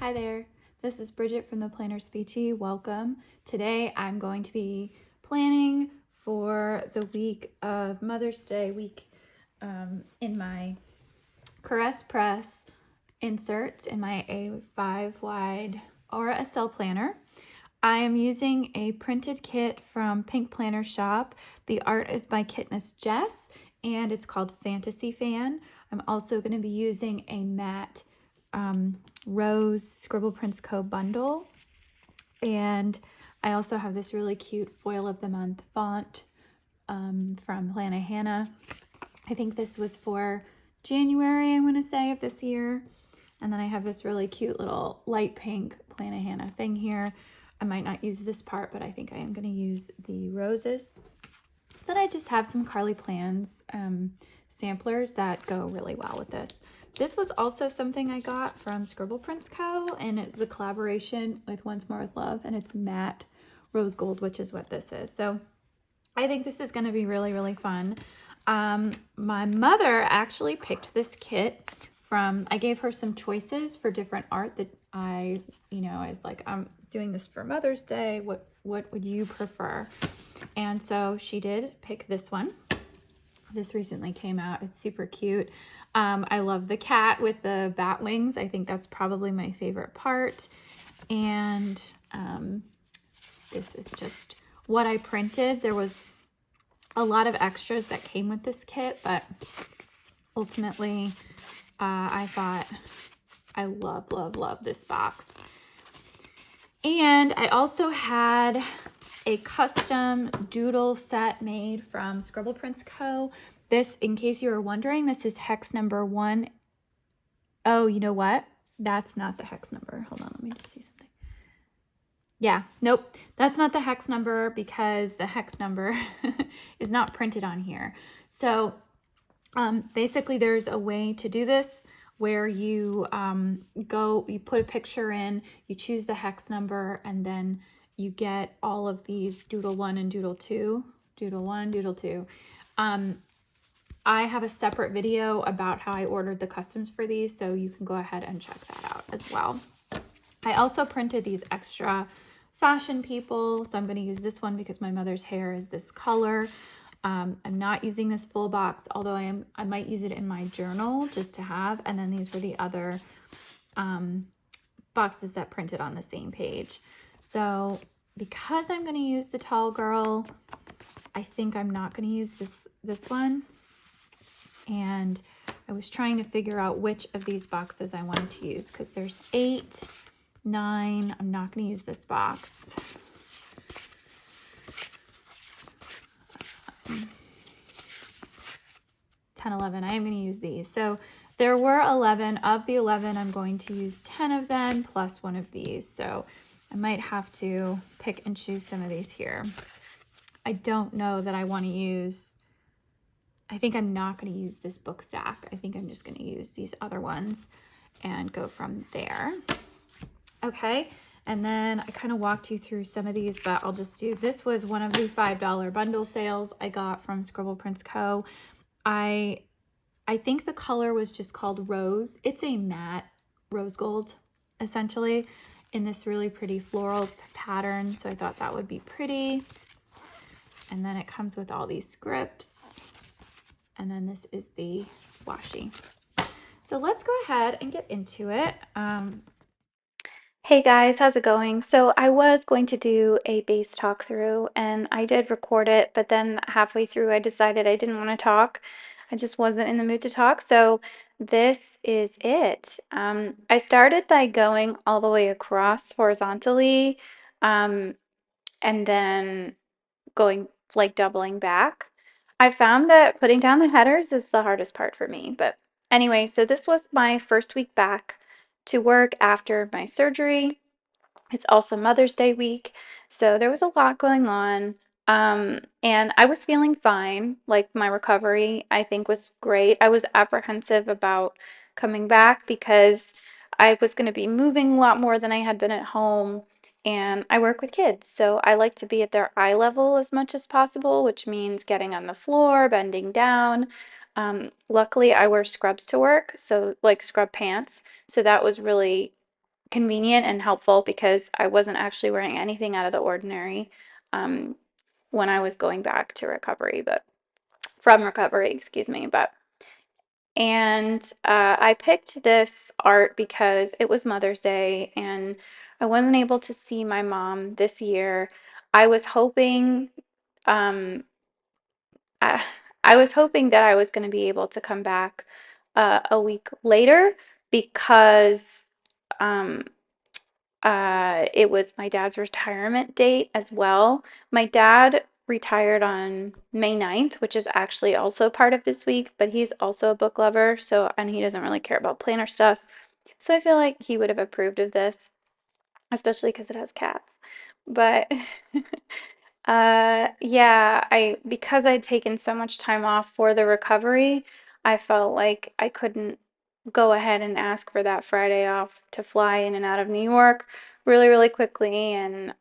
Hi there, this is Bridget from the Planner Speechy. Welcome. Today I'm going to be planning for the week of Mother's Day week in my Caress Press inserts in my A5 wide or a cell planner. I am using a printed kit from Pink Planner Shop. The art is by Kitness Jess and it's called Fantasy Fan. I'm also going to be using a matte Rose Scribble Prints Co. bundle. And I also have this really cute Foil of the Month font from Lana Hannah. I think this was for January, I want to say, of this year. And then I have this really cute little light pink Lana Hannah thing here. I might not use this part, but I think I am going to use the roses. Then I just have some Carly Plans samplers that go really well with this. This was also something I got from Scribble Prints Co. And it's a collaboration with Once More With Love. And it's matte rose gold, which is what this is. So I think this is going to be really, really fun. My mother actually picked this kit from, I gave her some choices for different art that I was like, I'm doing this for Mother's Day. What would you prefer? And so she did pick this one. This recently came out. It's super cute. I love the cat with the bat wings. I think that's probably my favorite part. And this is just what I printed. There was a lot of extras that came with this kit, but ultimately I thought I love this box. And I also had a custom doodle set made from Scribble Prints Co. This, in case you were wondering, this is hex number 1. Oh, you know what? That's not the hex number. Hold on, let me just see something. Yeah, nope, that's not the hex number because the hex number is not printed on here. So basically there's a way to do this where you you put a picture in, you choose the hex number, and then you get all of these Doodle 1 and Doodle 2, Doodle 1, Doodle 2. I have a separate video about how I ordered the customs for these, so you can go ahead and check that out as well. I also printed these extra fashion people, so I'm going to use this one because my mother's hair is this color. I'm not using this full box, although I might use it in my journal just to have. And then these were the other boxes that printed on the same page. So because I'm going to use the tall girl, I think I'm not going to use this one. And I was trying to figure out which of these boxes I wanted to use because there's 8, 9. I'm not going to use this box. 10, 11. I am going to use these. So there were 11. Of the 11, I'm going to use 10 of them plus one of these. So I might have to pick and choose some of these here. I don't know that I want to use, I think I'm not going to use this book stack. I think I'm just going to use these other ones and go from there. Okay. And then I kind of walked you through some of these, but I'll just do, this was one of the $5 bundle sales I got from Scribble Prints Co. I think the color was just called Rose. It's a matte rose gold, essentially, in this really pretty floral pattern. So I thought that would be pretty. And then it comes with all these scripts. And then this is the washi. So let's go ahead and get into it. Hey guys, how's it going? So I was going to do a base talk through and I did record it, but then halfway through I decided I didn't want to talk. I just wasn't in the mood to talk. So this is it. I started by going all the way across horizontally, and then going like doubling back. I found that putting down the headers is the hardest part for me. But anyway, so this was my first week back to work after my surgery. It's also Mother's Day week, so there was a lot going on. And I was feeling fine. Like my recovery, I think, was great. I was apprehensive about coming back because I was going to be moving a lot more than I had been at home. And I work with kids, so I like to be at their eye level as much as possible, which means getting on the floor, bending down. Luckily, I wear scrubs to work, so like scrub pants. So that was really convenient and helpful because I wasn't actually wearing anything out of the ordinary um, when I was going back to recovery, but from recovery, excuse me. But and I picked this art because it was Mother's Day and I wasn't able to see my mom this year. I was hoping, um, I, I was hoping that I was going to be able to come back a week later because um, it was my dad's retirement date as well. My dad retired on May 9th, which is actually also part of this week, but he's also a book lover, so and he doesn't really care about planner stuff. So I feel like he would have approved of this, especially because it has cats. But yeah, I because I'd taken so much time off for the recovery, I felt like I couldn't go ahead and ask for that Friday off to fly in and out of New York really, really quickly. And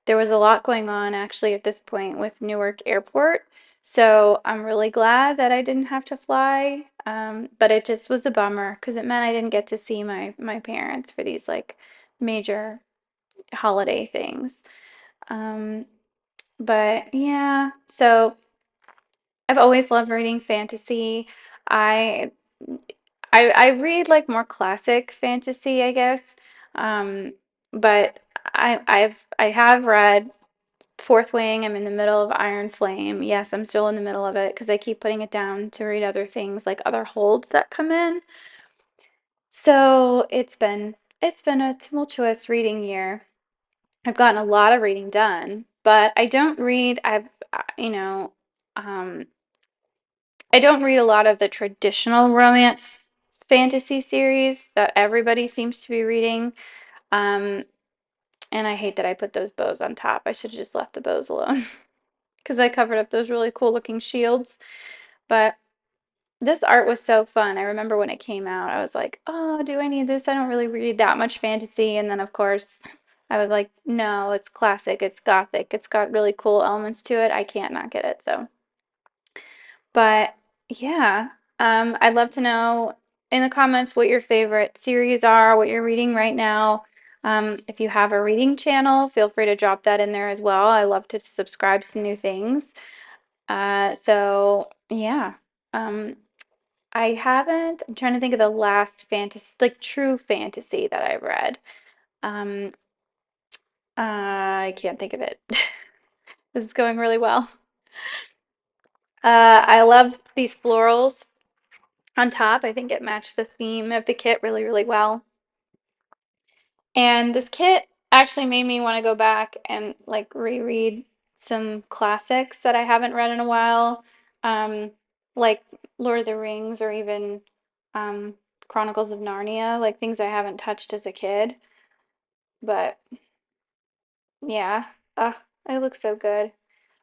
there was a lot going on actually at this point with Newark Airport. So I'm really glad that I didn't have to fly. But it just was a bummer because it meant I didn't get to see my parents for these like major holiday things. Um, but yeah, so I've always loved reading fantasy. I I read like more classic fantasy, I guess. Um, but I have read Fourth Wing. I'm in the middle of Iron Flame. Yes, I'm still in the middle of it because I keep putting it down to read other things like other holds that come in. So it's been a tumultuous reading year. I've gotten a lot of reading done, but I don't read. You know, um, I don't read a lot of the traditional romance fantasy series that everybody seems to be reading. Um, and I hate that I put those bows on top. I should have just left the bows alone because I covered up those really cool looking shields. But this art was so fun. I remember when it came out, I was like, oh, do I need this? I don't really read that much fantasy. And then, of course, I was like, no, it's classic, it's gothic, it's got really cool elements to it. I can't not get it. So. But yeah, I'd love to know in the comments what your favorite series are, what you're reading right now. If you have a reading channel, feel free to drop that in there as well. I love to subscribe to new things. So yeah, um, I'm trying to think of the last fantasy, like true fantasy that I've read. Um, I can't think of it. This is going really well. I love these florals on top. I think it matched the theme of the kit really, really well. And this kit actually made me want to go back and like reread some classics that I haven't read in a while, like Lord of the Rings or even um, Chronicles of Narnia, like things I haven't touched as a kid. But yeah, it looks so good.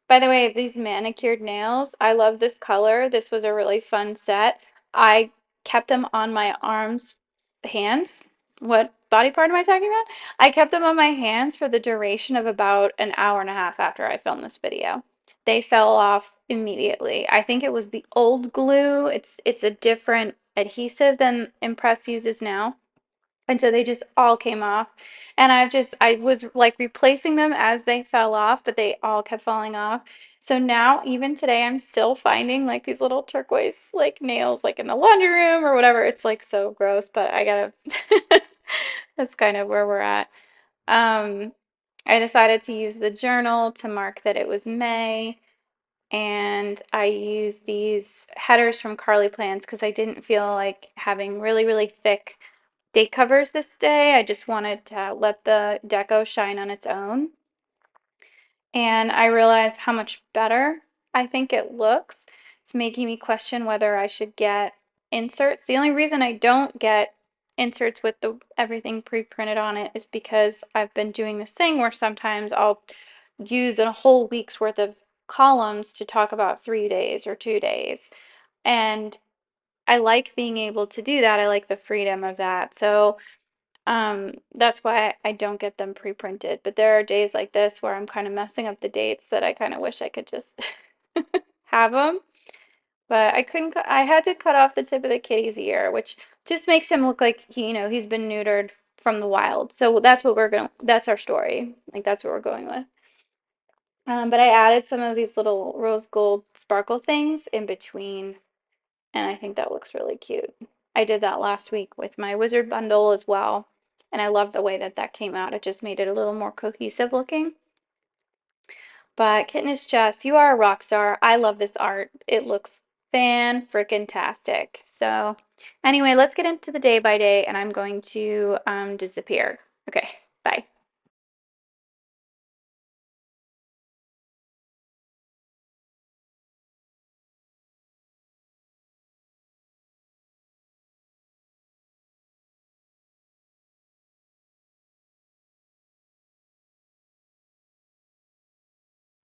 By the way, these manicured nails, I love this color. This was a really fun set. I kept them on my arms, hands. What body part am I talking about? I kept them on my hands for the duration of about an hour and a half after I filmed this video. They fell off immediately. I think it was the old glue. It's a different adhesive than Impress uses now. And so they just all came off. And I was like replacing them as they fell off, but they all kept falling off. So now, even today, I'm still finding like these little turquoise like nails like in the laundry room or whatever. It's like so gross, but I gotta, that's kind of where we're at. Um, I decided to use the journal to mark that it was May. And I used these headers from Carly Plans because I didn't feel like having really, really thick date covers this day. I just wanted to let the deco shine on its own. And I realized how much better I think it looks. It's making me question whether I should get inserts. The only reason I don't get inserts with the everything pre-printed on it is because I've been doing this thing where sometimes I'll use a whole week's worth of columns to talk about 3 days or 2 days. And I like being able to do that. I like the freedom of that. So that's why I don't get them pre-printed. But there are days like this where I'm kind of messing up the dates that I kind of wish I could just have them. But I couldn't, I had to cut off the tip of the kitty's ear, which just makes him look like he's been neutered from the wild. So that's our story. Like that's what we're going with. But I added some of these little rose gold sparkle things in between, and I think that looks really cute. I did that last week with my wizard bundle as well, and I love the way that that came out. It just made it a little more cohesive looking. But Kitness Jess, you are a rock star. I love this art. It looks fan-frickin-tastic. So anyway, let's get into the day by day, and I'm going to disappear. Okay, bye.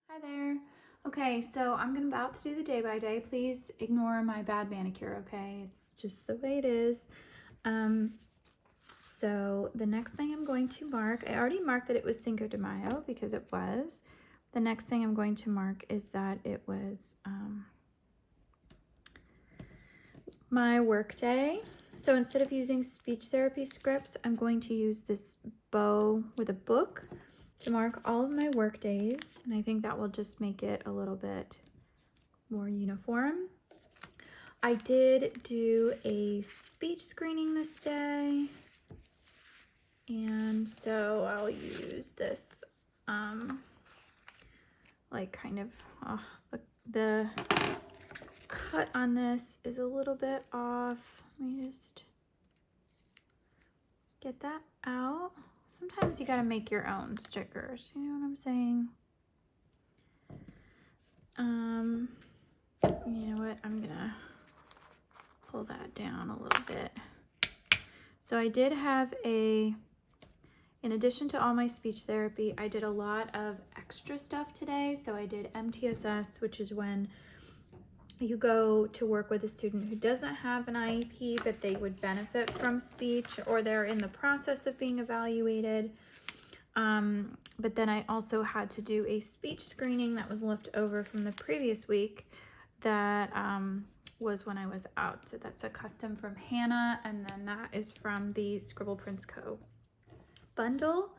Hi there. Okay, so I'm about to do the day by day. Please ignore my bad manicure, okay? It's just the way it is. So the next thing I'm going to mark, I already marked that it was Cinco de Mayo because it was. The next thing I'm going to mark is that it was my work day. So instead of using speech therapy scripts, I'm going to use this bow with a book to mark all of my work days. And I think that will just make it a little bit more uniform. I did do a speech screening this day. And so I'll use this, like kind of, the cut on this is a little bit off. Let me just get that out. Sometimes you gotta make your own stickers, you know what I'm saying? You know what, I'm gonna pull that down a little bit. So I did have in addition to all my speech therapy, I did a lot of extra stuff today. So I did MTSS, which is when you go to work with a student who doesn't have an IEP, but they would benefit from speech, or they're in the process of being evaluated. But then I also had to do a speech screening that was left over from the previous week that was when I was out. So that's a custom from Hannah, and then that is from the Scribble Prints Co. bundle.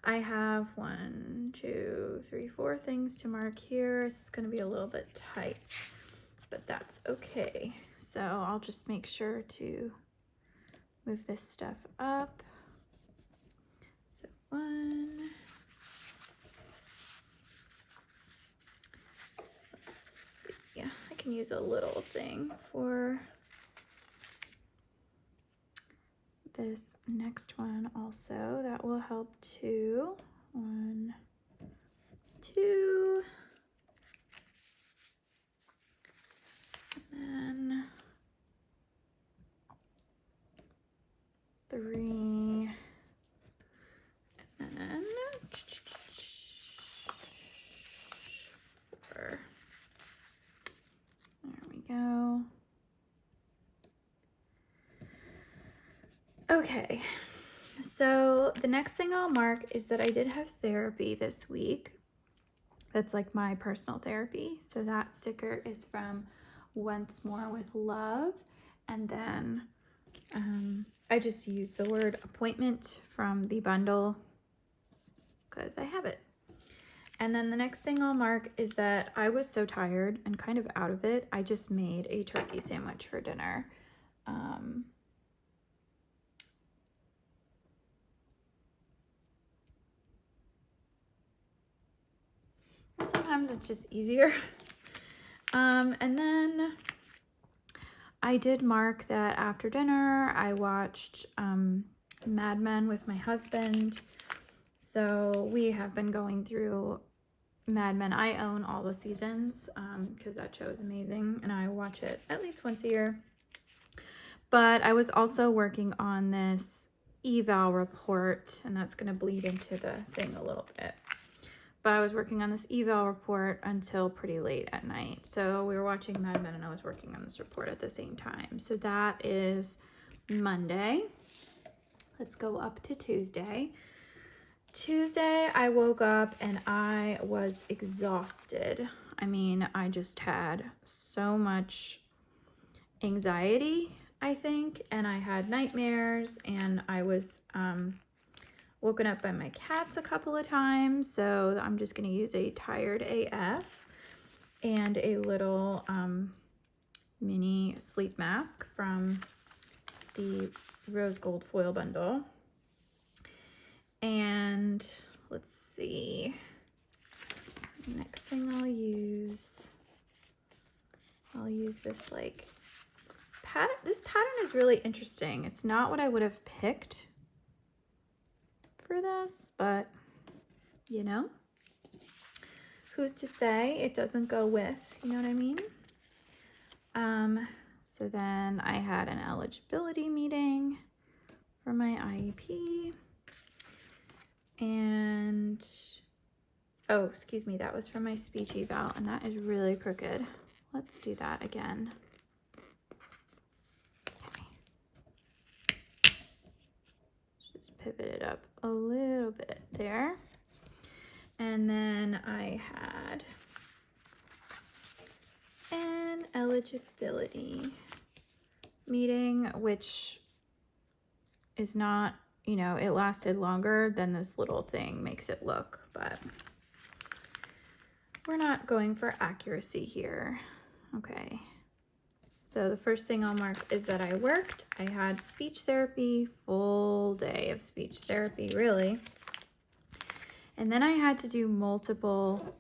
I have 1, 2, 3, 4 things to mark here. This is going to be a little bit tight, but that's okay. So I'll just make sure to move this stuff up. So 1. Let's see. Yeah, I can use a little thing for this next one also. That will help too. 1, 2. And then 3. And then 4. There we go. Okay, so the next thing I'll mark is that I did have therapy this week. That's like my personal therapy. So that sticker is from Once More with Love. And then I just use the word appointment from the bundle because I have it. And then the next thing I'll mark is that I was so tired and kind of out of it. I just made a turkey sandwich for dinner. Sometimes it's just easier. And then I did mark that after dinner, I watched Mad Men with my husband. So we have been going through Mad Men. I own all the seasons because that show is amazing and I watch it at least once a year. But I was also working on this eval report, and that's going to bleed into the thing a little bit. But I was working on this eval report until pretty late at night. So we were watching Mad Men and I was working on this report at the same time. So that is Monday. Let's go up to Tuesday. Tuesday, I woke up and I was exhausted. I mean, I just had so much anxiety I think, and I had nightmares, and I was woken up by my cats a couple of times, so I'm just going to use a Tired AF and a little mini sleep mask from the rose gold foil bundle. And let's see, next thing I'll use this like pattern. This pattern is really interesting. It's not what I would have picked for this, but you know, who's to say it doesn't go with, you know what I mean? So then I had an eligibility meeting for my IEP, and oh, excuse me, that was for my speech eval, and that is really crooked. Let's do that again. Okay. Just pivot it up a little bit there. And then I had an eligibility meeting, which is not, you know, it lasted longer than this little thing makes it look, but we're not going for accuracy here. Okay. So the first thing I'll mark is that I worked. I had speech therapy, full day of speech therapy, really. And then I had to do multiple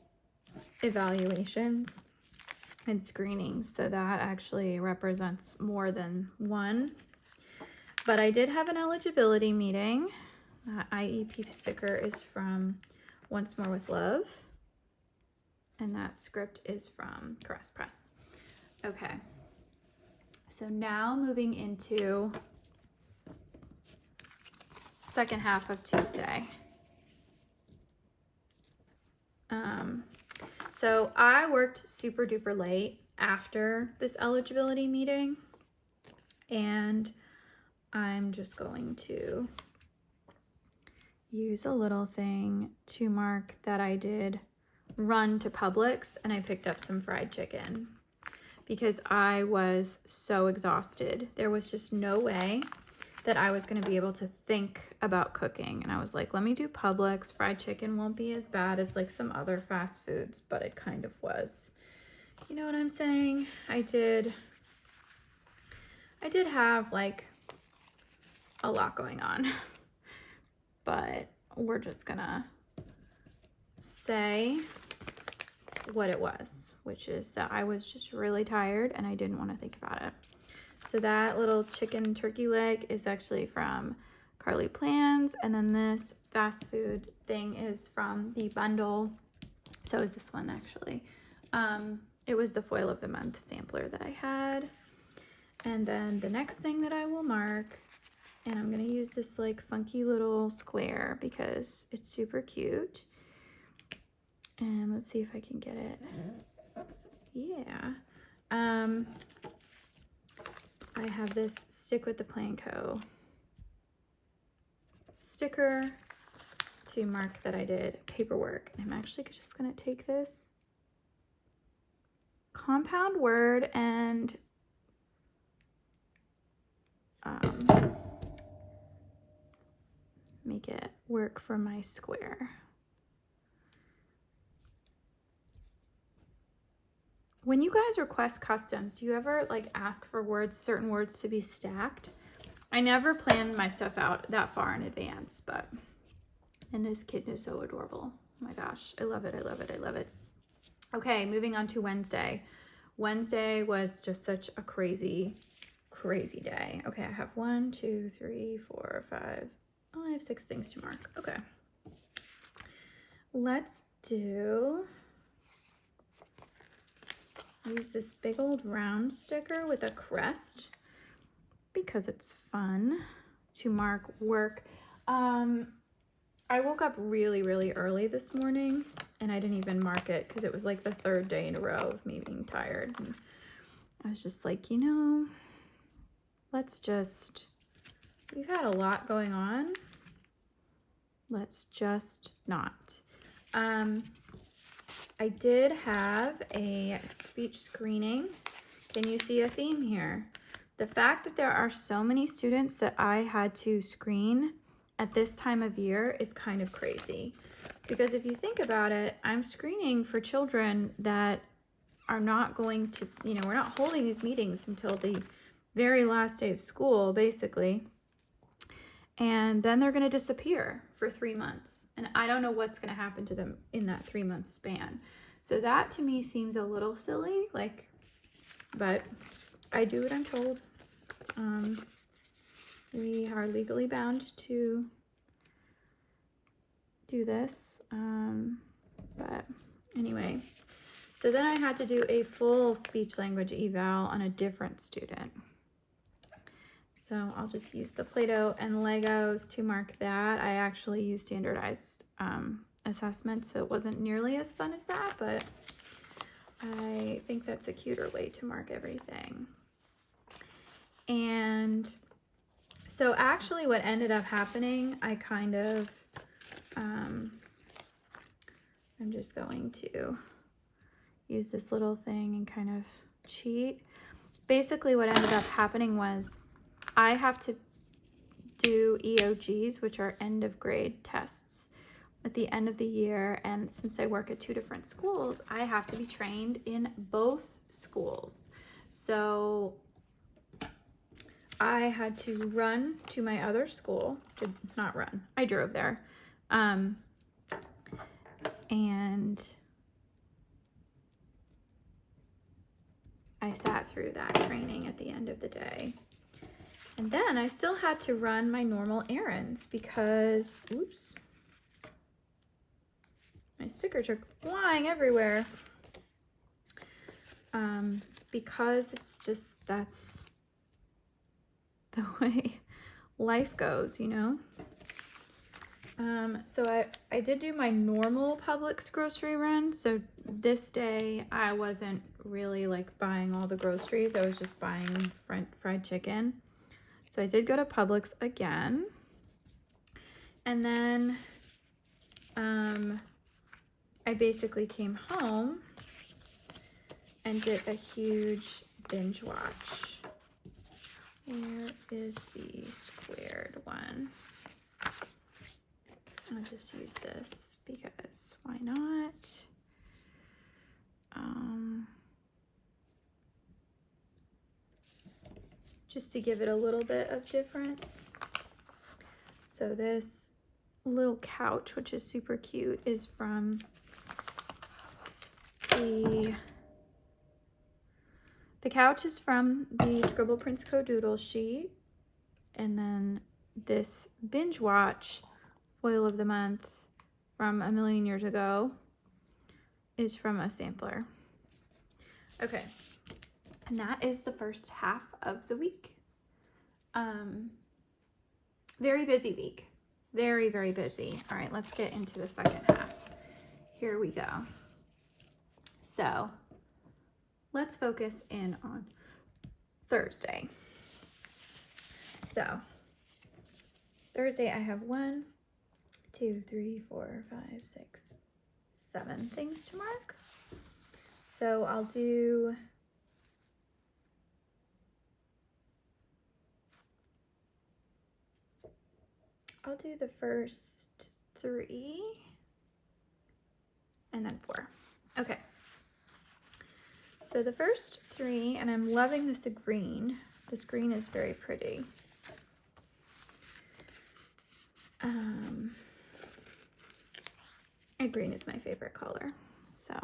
evaluations and screenings. So that actually represents more than one. But I did have an eligibility meeting. That IEP sticker is from Once More with Love. And that script is from Press. Okay. So now moving into second half of Tuesday. So I worked super duper late after this eligibility meeting, and I'm just going to use a little thing to mark that I did run to Publix and I picked up some fried chicken because I was so exhausted. There was just no way that I was going to be able to think about cooking. And I was like, let me do Publix. Fried chicken won't be as bad as like some other fast foods, but it kind of was. You know what I'm saying? I did have like a lot going on, but we're just gonna say what it was, which is that I was just really tired and I didn't want to think about it. So that little chicken turkey leg is actually from Carly Plans, and then this fast food thing is from the bundle. So is this one actually. It was the foil of the month sampler that I had. And then the next thing that I will mark, and I'm gonna use this like funky little square because it's super cute. And let's see if I can get it. Yeah. I have this Stick with the Plan Co. sticker to mark that I did paperwork. I'm actually just gonna take this compound word and make it work for my square. When you guys request customs, do you ever like ask for certain words to be stacked? I never plan my stuff out that far in advance, and this kitten is so adorable. Oh my gosh, I love it, I love it, I love it. Okay, moving on to Wednesday. Wednesday was just such a crazy day. Okay, I have 1, 2, 3, 4, 5. Oh, I have 6 things to mark. Okay. Let's use this big old round sticker with a crest because it's fun to mark work. I woke up really early this morning and I didn't even mark it because it was like the 3rd day in a row of me being tired. And I was just like, you know, we've had a lot going on. Let's just not. I did have a speech screening. Can you see a theme here? The fact that there are so many students that I had to screen at this time of year is kind of crazy. Because if you think about it, I'm screening for children that are not going to, we're not holding these meetings until the very last day of school, basically. And then they're going to disappear for 3 months. And I don't know what's going to happen to them in that 3 month span. So that to me seems a little silly, but I do what I'm told. We are legally bound to do this. But anyway, so then I had to do a full speech language eval on a different student. So I'll just use the Play-Doh and Legos to mark that. I actually used standardized assessment, so it wasn't nearly as fun as that, but I think that's a cuter way to mark everything. And so actually what ended up happening, I kind of, I'm just going to use this little thing and kind of cheat. Basically what ended up happening was I have to do EOGs, which are end of grade tests at the end of the year. And since I work at 2 different schools, I have to be trained in both schools. So I had to run to my other school, not run, I drove there. And I sat through that training at the end of the day. And then I still had to run my normal errands because, oops, my stickers are flying everywhere. Because it's just, that's the way life goes, So I did do my normal Publix grocery run. So this day I wasn't really buying all the groceries. I was just buying fried chicken. So I did go to Publix again. And then I basically came home and did a huge binge watch. Where is the squared one? I'll just use this because why not? Just to give it a little bit of difference. So this little couch, which is super cute, is from the couch is from the Scribble Prince Co. Doodle sheet. And then this binge watch foil of the month from a million years ago is from a sampler. Okay. And that is the first half of the week. Very busy week. Very, very busy. All right, let's get into the second half. Here we go. So let's focus in on Thursday. So Thursday I have 1, 2, 3, 4, 5, 6, 7 things to mark. So I'll do the first 3 and then 4. Okay. So the first 3, and I'm loving this green. This green is very pretty. Green is my favorite color. So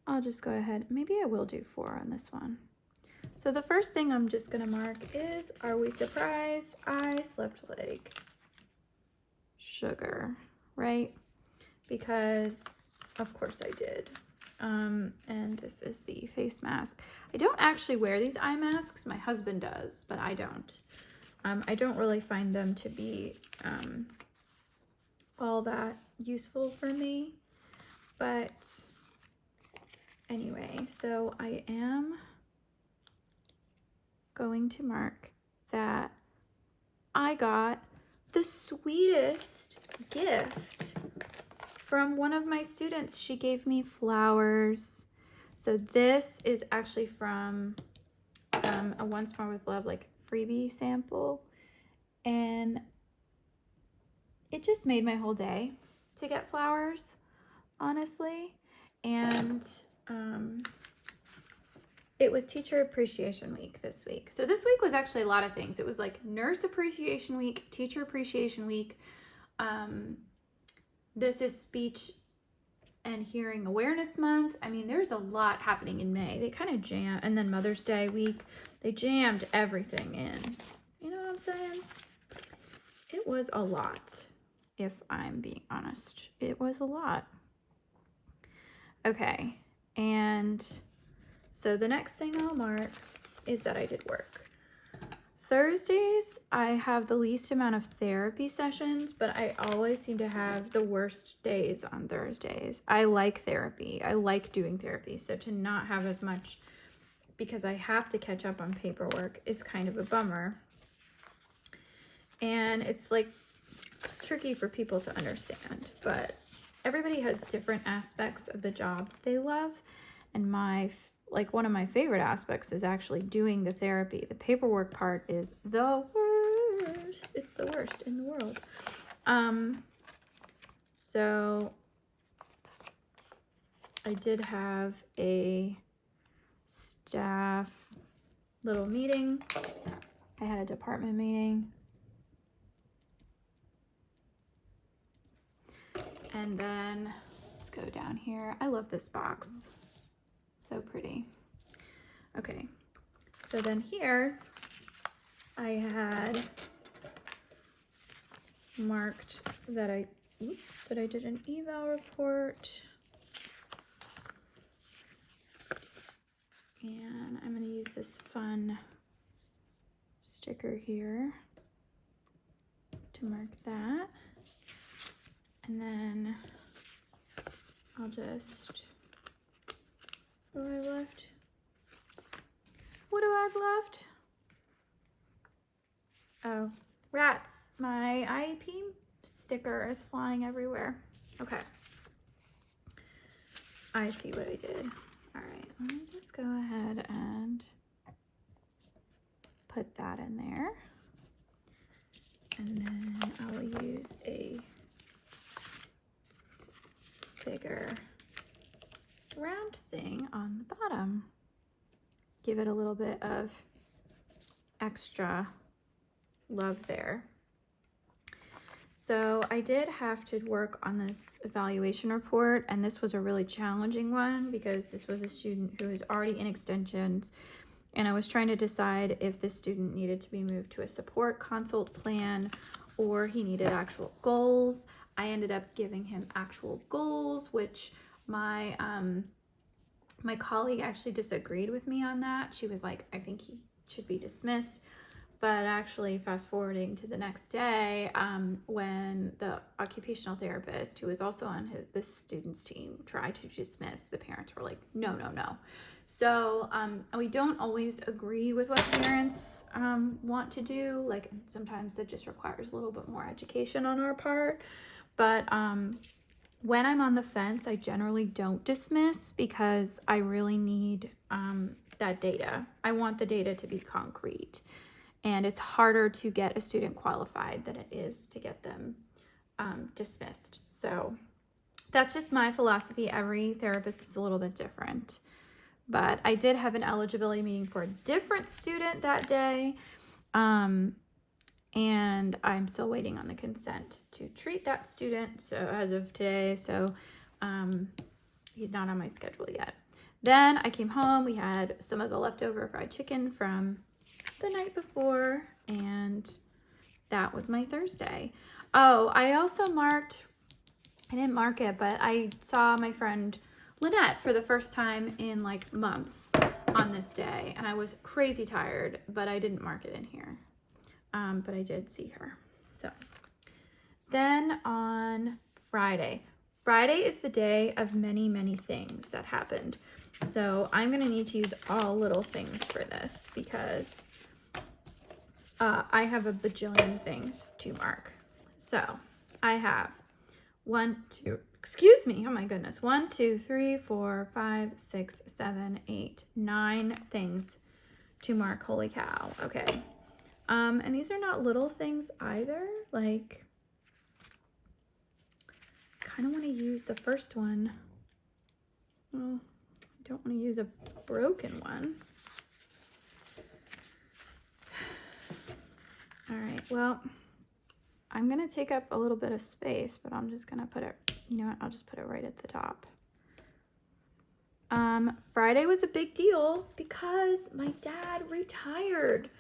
I'll just go ahead. Maybe I will do 4 on this one. So the first thing I'm just going to mark is, are we surprised I slept like sugar, right? Because of course I did. And this is the face mask. I don't actually wear these eye masks. My husband does, but I don't. I don't really find them to be all that useful for me. But anyway, so I am going to mark that I got the sweetest gift from one of my students. She gave me flowers. So this is actually from a Once More with Love like freebie sample, and it just made my whole day to get flowers, honestly. And it was Teacher Appreciation Week this week. So this week was actually a lot of things. It was like Nurse Appreciation Week, Teacher Appreciation Week. This is Speech and Hearing Awareness Month. I mean, there's a lot happening in May. They kind of jam, and then Mother's Day week. They jammed everything in. You know what I'm saying? It was a lot, if I'm being honest. It was a lot. Okay, and so the next thing I'll mark is that I did work. Thursdays, I have the least amount of therapy sessions, but I always seem to have the worst days on Thursdays. I like therapy. I like doing therapy. So to not have as much because I have to catch up on paperwork is kind of a bummer. And it's like tricky for people to understand, but everybody has different aspects of the job they love. And one of my favorite aspects is actually doing the therapy. The paperwork part is the worst. It's the worst in the world. So I did have a staff little meeting. I had a department meeting. And then let's go down here. I love this box. So pretty. Okay, so then here I had marked that I did an eval report, and I'm going to use this fun sticker here to mark that, and then I'll just, what do I have left? What do I have left? Oh, rats. My IEP sticker is flying everywhere. Okay. I see what I did. All right, let me just go ahead and put that in there. And then I'll use a bigger round thing on the bottom. Give it a little bit of extra love there. So I did have to work on this evaluation report, and this was a really challenging one because this was a student who was already in extensions, and I was trying to decide if this student needed to be moved to a support consult plan or he needed actual goals. I ended up giving him actual goals, which my colleague actually disagreed with me on that. She was like, I think he should be dismissed. But actually, fast forwarding to the next day, when the occupational therapist, who was also on this student's team, tried to dismiss, the parents were like, no, no, no. So we don't always agree with what parents want to do. Like, sometimes that just requires a little bit more education on our part. But when I'm on the fence, I generally don't dismiss because I really need that data. I want the data to be concrete. And it's harder to get a student qualified than it is to get them dismissed. So that's just my philosophy. Every therapist is a little bit different. But I did have an eligibility meeting for a different student that day. And I'm still waiting on the consent to treat that student. So as of today, he's not on my schedule yet. Then I came home. We had some of the leftover fried chicken from the night before, and that was my Thursday. Oh, I also I didn't mark it, but I saw my friend Lynette for the first time in like months on this day, and I was crazy tired, but I didn't mark it in here. But I did see her. So then on Friday is the day of many, many things that happened. So I'm going to need to use all little things for this because I have a bajillion things to mark. So I have 1, 2 3, 4, 5, 6, 7, 8, 9 things to mark. Holy cow. Okay. And these are not little things either. Like, kind of want to use the first one. Well, I don't want to use a broken one. All right, well, I'm going to take up a little bit of space, but I'm just going to put it, you know what, I'll just put it right at the top. Friday was a big deal because my dad retired.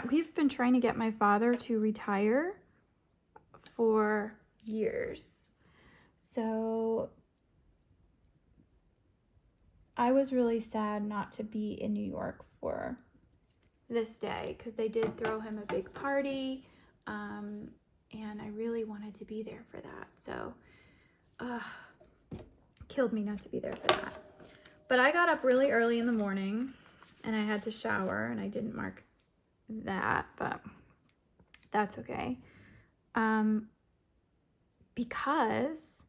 We've been trying to get my father to retire for years. So I was really sad not to be in New York for this day because they did throw him a big party. And I really wanted to be there for that. So, killed me not to be there for that. But I got up really early in the morning and I had to shower, and I didn't mark that, but that's okay. Because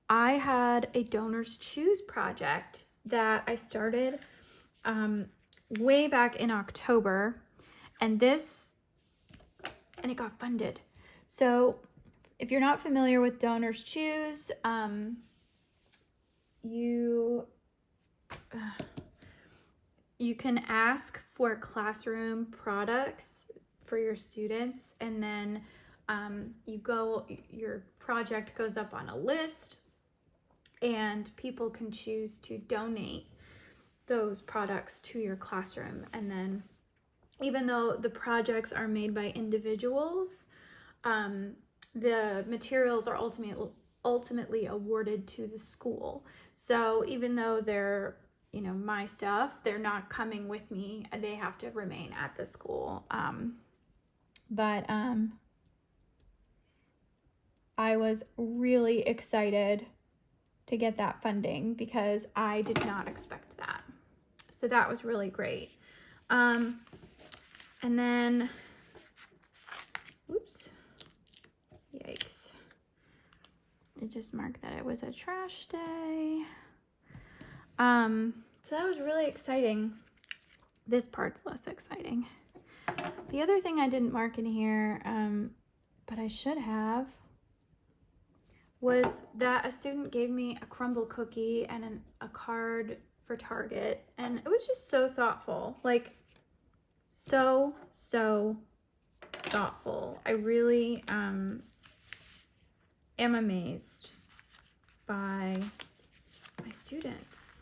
I had a Donors Choose project that I started way back in October, and it got funded. So if you're not familiar with Donors Choose, you can ask for classroom products for your students, and then your project goes up on a list, and people can choose to donate those products to your classroom. And then, even though the projects are made by individuals, the materials are ultimately awarded to the school. So even though they're, my stuff, they're not coming with me. They have to remain at the school. But I was really excited to get that funding because I did not expect that. So that was really great. And then, oops, yikes. It just marked that it was a trash day. So that was really exciting. This part's less exciting. The other thing I didn't mark in here, but I should have, was that a student gave me a crumble cookie and a card for Target, and it was just so thoughtful. Like, so thoughtful. I really am amazed by my students.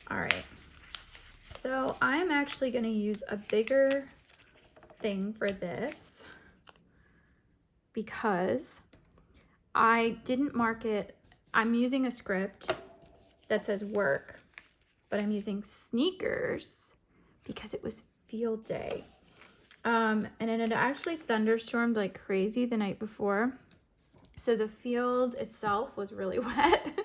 All right, so I'm actually going to use a bigger thing for this because I didn't mark it. I'm using a script that says work, but I'm using sneakers because it was field day. And it had actually thunderstormed like crazy the night before. So the field itself was really wet,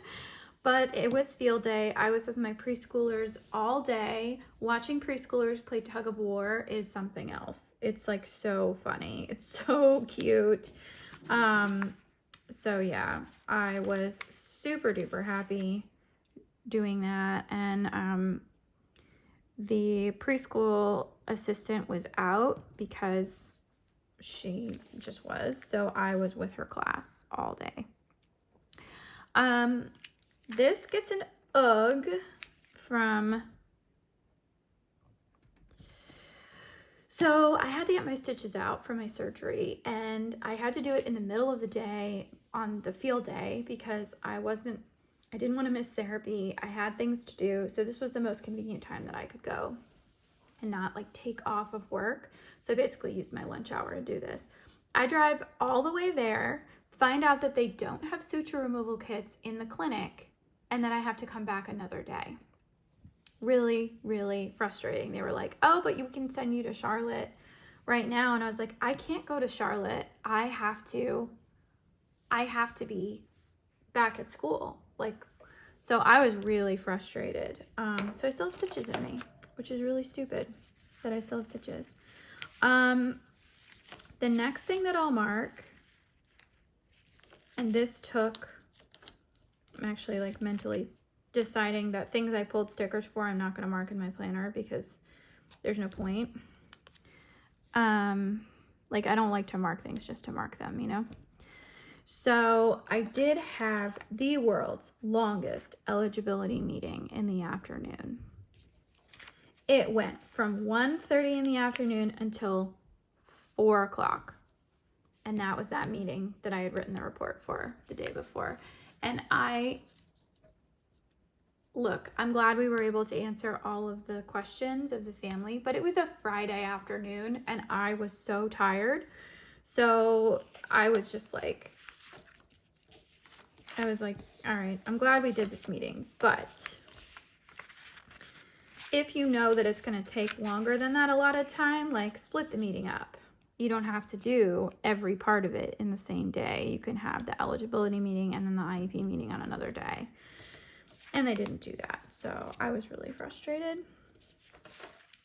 but it was field day. I was with my preschoolers all day. Watching preschoolers play tug of war is something else. It's like so funny. It's so cute. So yeah, I was super duper happy doing that. And the preschool assistant was out because she just was. So I was with her class all day. This gets an UGG from... So I had to get my stitches out for my surgery, and I had to do it in the middle of the day on the field day because I didn't want to miss therapy. I had things to do. So this was the most convenient time that I could go and not like take off of work. So I basically used my lunch hour to do this. I drive all the way there, find out that they don't have suture removal kits in the clinic, and then I have to come back another day. Really, really frustrating. They were like, oh, but you can send you to Charlotte right now. And I was like, I can't go to Charlotte. I have to be back at school. So I was really frustrated. So I still have stitches in me, which is really stupid that I still have stitches. The next thing that I'll mark, and this took, I'm actually like mentally deciding that things I pulled stickers for, I'm not going to mark in my planner because there's no point. Like, I don't like to mark things just to mark them, you know? So I did have the world's longest eligibility meeting in the afternoon. It went from 1:30 in the afternoon until 4 o'clock. And that was that meeting that I had written the report for the day before. And I'm glad we were able to answer all of the questions of the family, but it was a Friday afternoon and I was so tired. So I was like, all right, I'm glad we did this meeting, but if you know that it's going to take longer than that a lot of time, like, split the meeting up. You don't have to do every part of it in the same day. You can have the eligibility meeting and then the IEP meeting on another day. And they didn't do that, so I was really frustrated.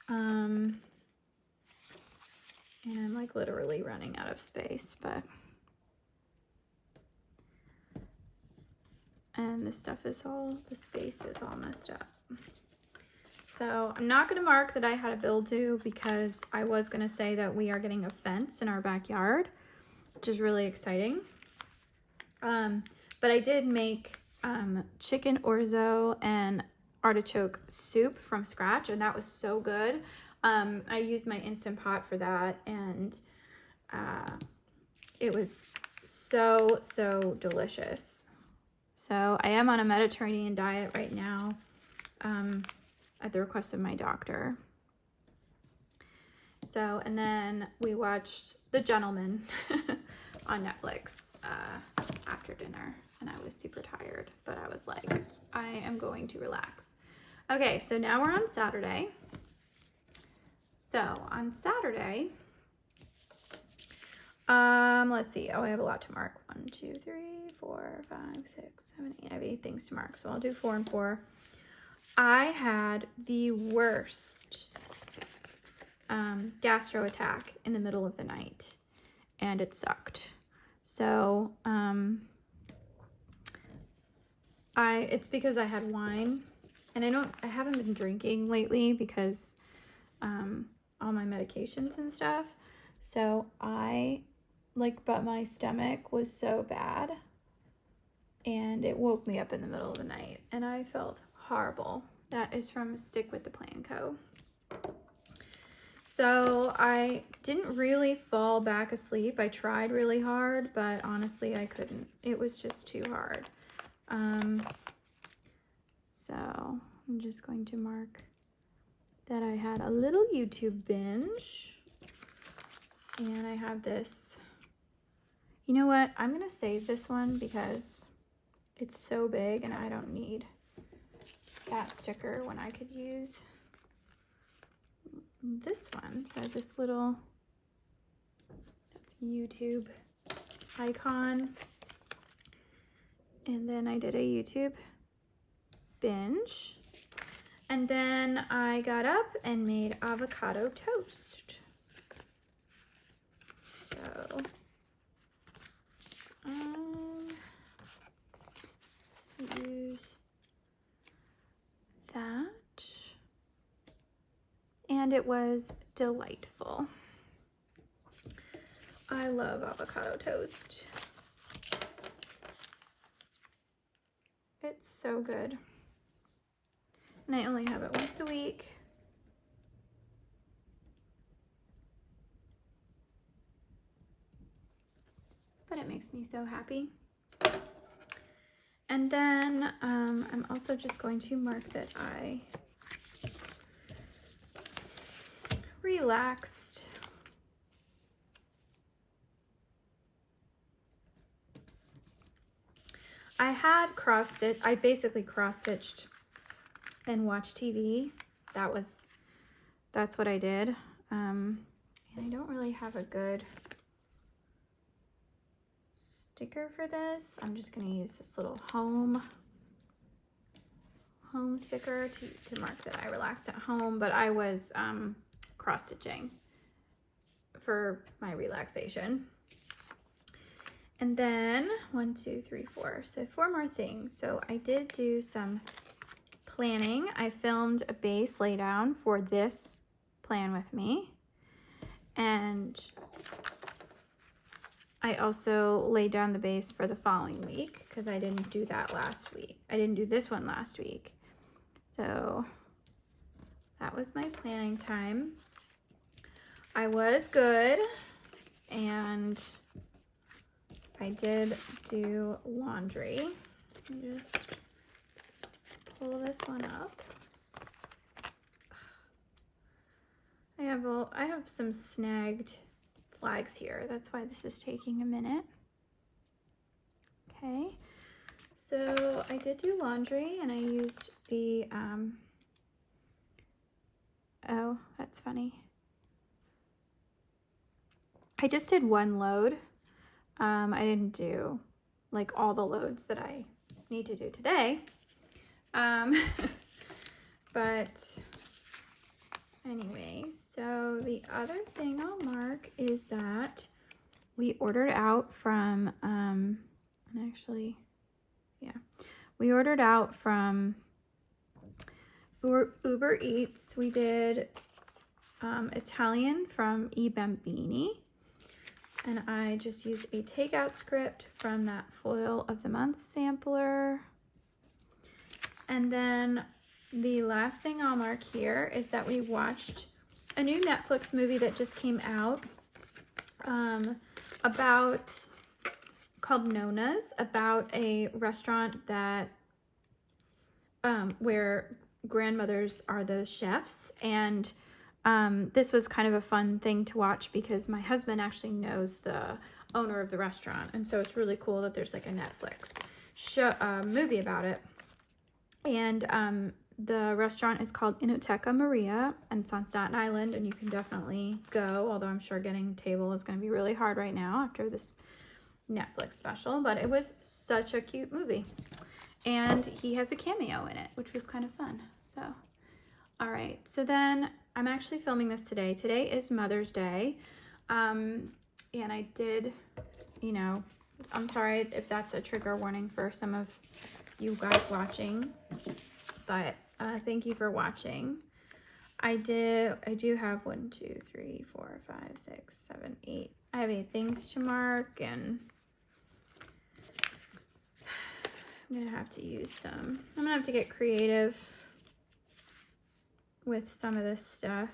And I'm like literally running out of space, but... And the space is all messed up. So I'm not going to mark that I had a bill due because I was going to say that we are getting a fence in our backyard, which is really exciting. But I did make chicken orzo and artichoke soup from scratch, and that was so good. I used my Instant Pot for that, and it was so delicious. So I am on a Mediterranean diet right now, at the request of my doctor. So, and then we watched The Gentleman on Netflix after dinner, and I was super tired, but I was like, I am going to relax. Okay, so now we're on Saturday. So on Saturday, let's see. Oh, I have a lot to mark. 1, 2, 3, 4, 5, 6, 7, 8. I have 8 things to mark, so I'll do 4 and 4. I had the worst gastro attack in the middle of the night, and it sucked. So it's because I had wine, and I haven't been drinking lately because all my medications and stuff. So but my stomach was so bad, and it woke me up in the middle of the night, and I felt horrible. That is from Stick with the Plan Co. So I didn't really fall back asleep. I tried really hard, but honestly, I couldn't. It was just too hard. So I'm just going to mark that I had a little YouTube binge. And I have this. You know what? I'm going to save this one because it's so big and I don't need that sticker when I could use this one. So this little YouTube icon. And then I did a YouTube binge. And then I got up and made avocado toast. So, let's use that. And it was delightful. I love avocado toast. It's so good. And I only have it once a week. But it makes me so happy. And then I'm also just going to mark that I relaxed. I had cross-stitched. I basically cross-stitched and watched TV. That's what I did. And I don't really have a good sticker for this. I'm just going to use this little home sticker to mark that I relaxed at home, but I was cross-stitching for my relaxation. And then 1, 2, 3, 4. So 4 more things. So I did do some planning, I filmed a base laydown for this plan with me. And I also laid down the base for the following week because I didn't do that last week. I didn't do this one last week. So that was my planning time. I was good, and I did do laundry. Let me just pull this one up. I have some snagged flags here. That's why this is taking a minute. Okay, so I did do laundry, and I used the, oh, that's funny. I just did one load. I didn't do like all the loads that I need to do today. But anyway, so the other thing I'll mark is that we ordered out from, and actually, yeah, we ordered out from Uber Eats. We did Italian from I Bambini, and I just used a takeout script from that Foil of the Month sampler. And then the last thing I'll mark here is that we watched a new Netflix movie that just came out called Nona's, about a restaurant that where grandmothers are the chefs. And this was kind of a fun thing to watch because my husband actually knows the owner of the restaurant, and so it's really cool that there's like a Netflix show movie about it. And the restaurant is called Inoteca Maria, and it's on Staten Island, and you can definitely go, although I'm sure getting a table is going to be really hard right now after this Netflix special. But it was such a cute movie, and he has a cameo in it, which was kind of fun. So all right, so then I'm actually filming this today. Today is Mother's Day, and I did, you know, I'm sorry if that's a trigger warning for some of you guys watching, but thank you for watching. I do have 1, 2, 3, 4, 5, 6, 7, 8. I have 8 things to mark, and I'm gonna have to use some. I'm gonna have to get creative with some of this stuff.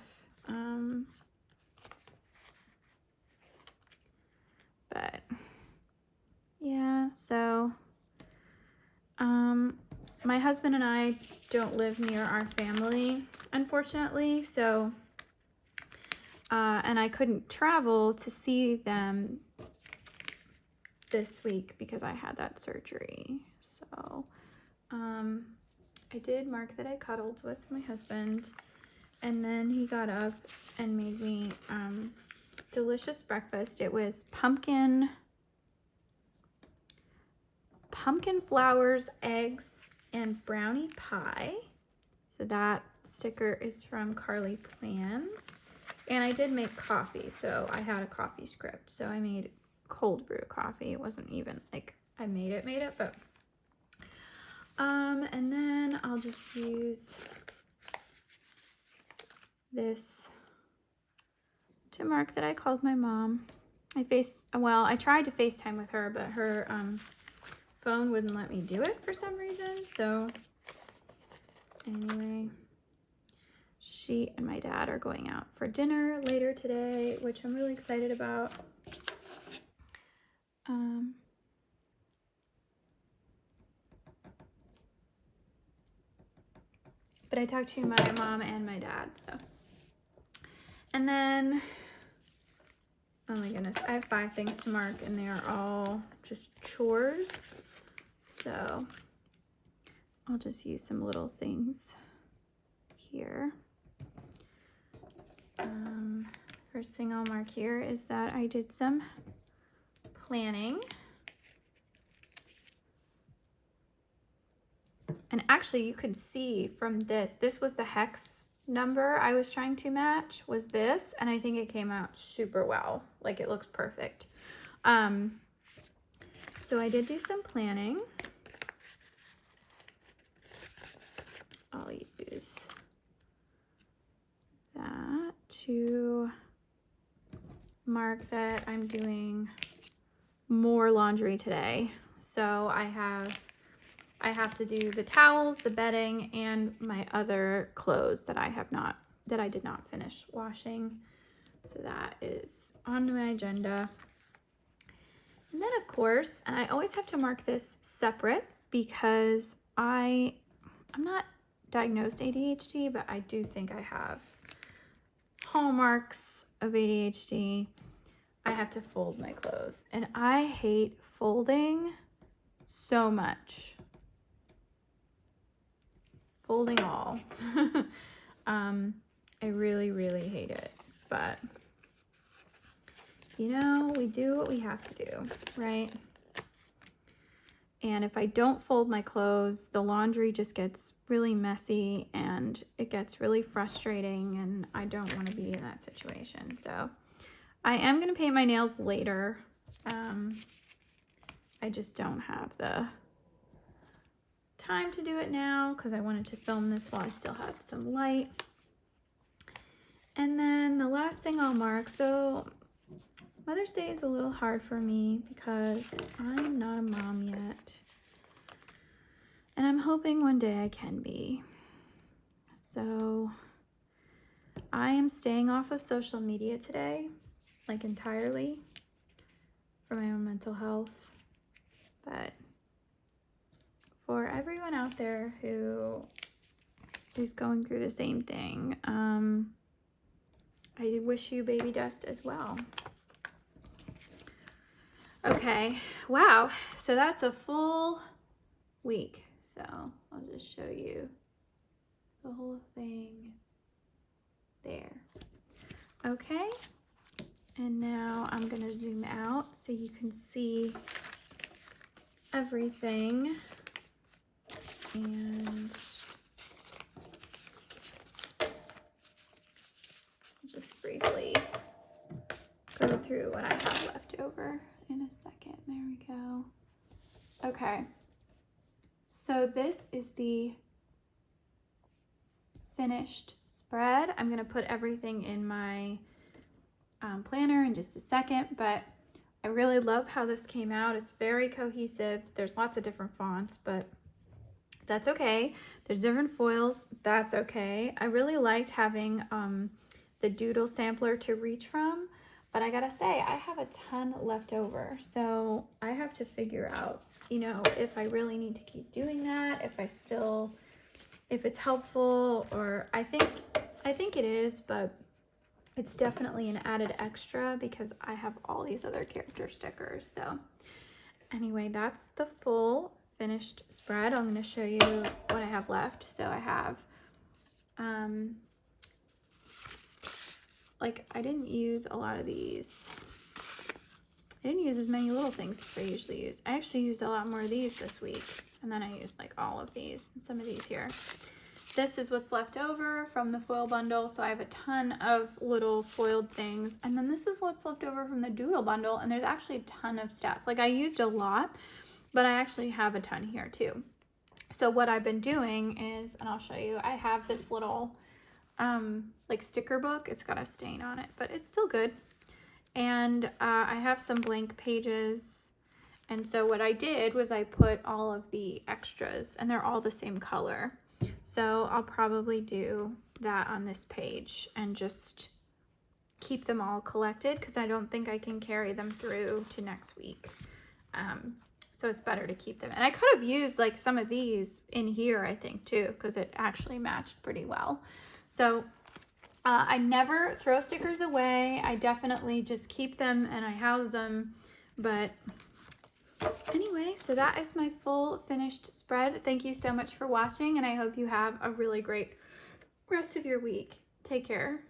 But yeah, so my husband and I don't live near our family, unfortunately, so and I couldn't travel to see them this week because I had that surgery. So I did mark that I cuddled with my husband, and then he got up and made me delicious breakfast. It was pumpkin flowers, eggs, and brownie pie. So that sticker is from Carly Plans. And I did make coffee, so I had a coffee script. So I made cold brew coffee. It wasn't even like I made it, but and then I'll just use this to mark that I called my mom. I tried to FaceTime with her, but her phone wouldn't let me do it for some reason. So anyway, she and my dad are going out for dinner later today, which I'm really excited about. But I talked to my mom and my dad, so. And then, oh my goodness, I have 5 things to mark, and they are all just chores. So I'll just use some little things here. First thing I'll mark here is that I did some planning. And actually you could see from this was the hex number I was trying to match, was this, and I think it came out super well. Like, it looks perfect. So I did do some planning. I'll use that to mark that I'm doing more laundry today. So I have to do the towels, the bedding, and my other clothes that I did not finish washing. So that is on my agenda. And then of course, and I always have to mark this separate because I'm not diagnosed ADHD, but I do think I have hallmarks of ADHD. I have to fold my clothes, and I hate folding so much. Folding all. I really, really hate it, but you know, we do what we have to do, right? And if I don't fold my clothes, the laundry just gets really messy and it gets really frustrating, and I don't want to be in that situation. So I am going to paint my nails later. I just don't have the time to do it now because I wanted to film this while I still had some light. And then the last thing I'll mark, so Mother's Day is a little hard for me because I'm not a mom yet. And I'm hoping one day I can be. So I am staying off of social media today, like entirely, for my own mental health. But for everyone out there who is going through the same thing, I wish you baby dust as well. Okay, wow, so that's a full week. So I'll just show you the whole thing there. Okay, and now I'm gonna zoom out so you can see everything. And just briefly go through what I have left over in a second. There we go. Okay. So this is the finished spread. I'm going to put everything in my planner in just a second, but I really love how this came out. It's very cohesive. There's lots of different fonts, but that's okay. There's different foils. That's okay. I really liked having the doodle sampler to reach from, but I gotta say, I have a ton left over. So I have to figure out, you know, if I really need to keep doing that, if it's helpful, or I think it is, but it's definitely an added extra because I have all these other character stickers. So anyway, that's the full finished spread. I'm going to show you what I have left. So I have, like, I didn't use a lot of these. I didn't use as many little things as I usually use. I actually used a lot more of these this week. And then I used like all of these and some of these here. This is what's left over from the foil bundle. So I have a ton of little foiled things. And then this is what's left over from the doodle bundle. And there's actually a ton of stuff. Like, I used a lot, but I actually have a ton here too. So what I've been doing is, and I'll show you, I have this little like sticker book. It's got a stain on it, but it's still good. And I have some blank pages. And so what I did was I put all of the extras, and they're all the same color. So I'll probably do that on this page and just keep them all collected because I don't think I can carry them through to next week. So it's better to keep them. And I could have used like some of these in here, I think, too, because it actually matched pretty well. So I never throw stickers away. I definitely just keep them and I house them. But anyway, so that is my full finished spread. Thank you so much for watching, and I hope you have a really great rest of your week. Take care.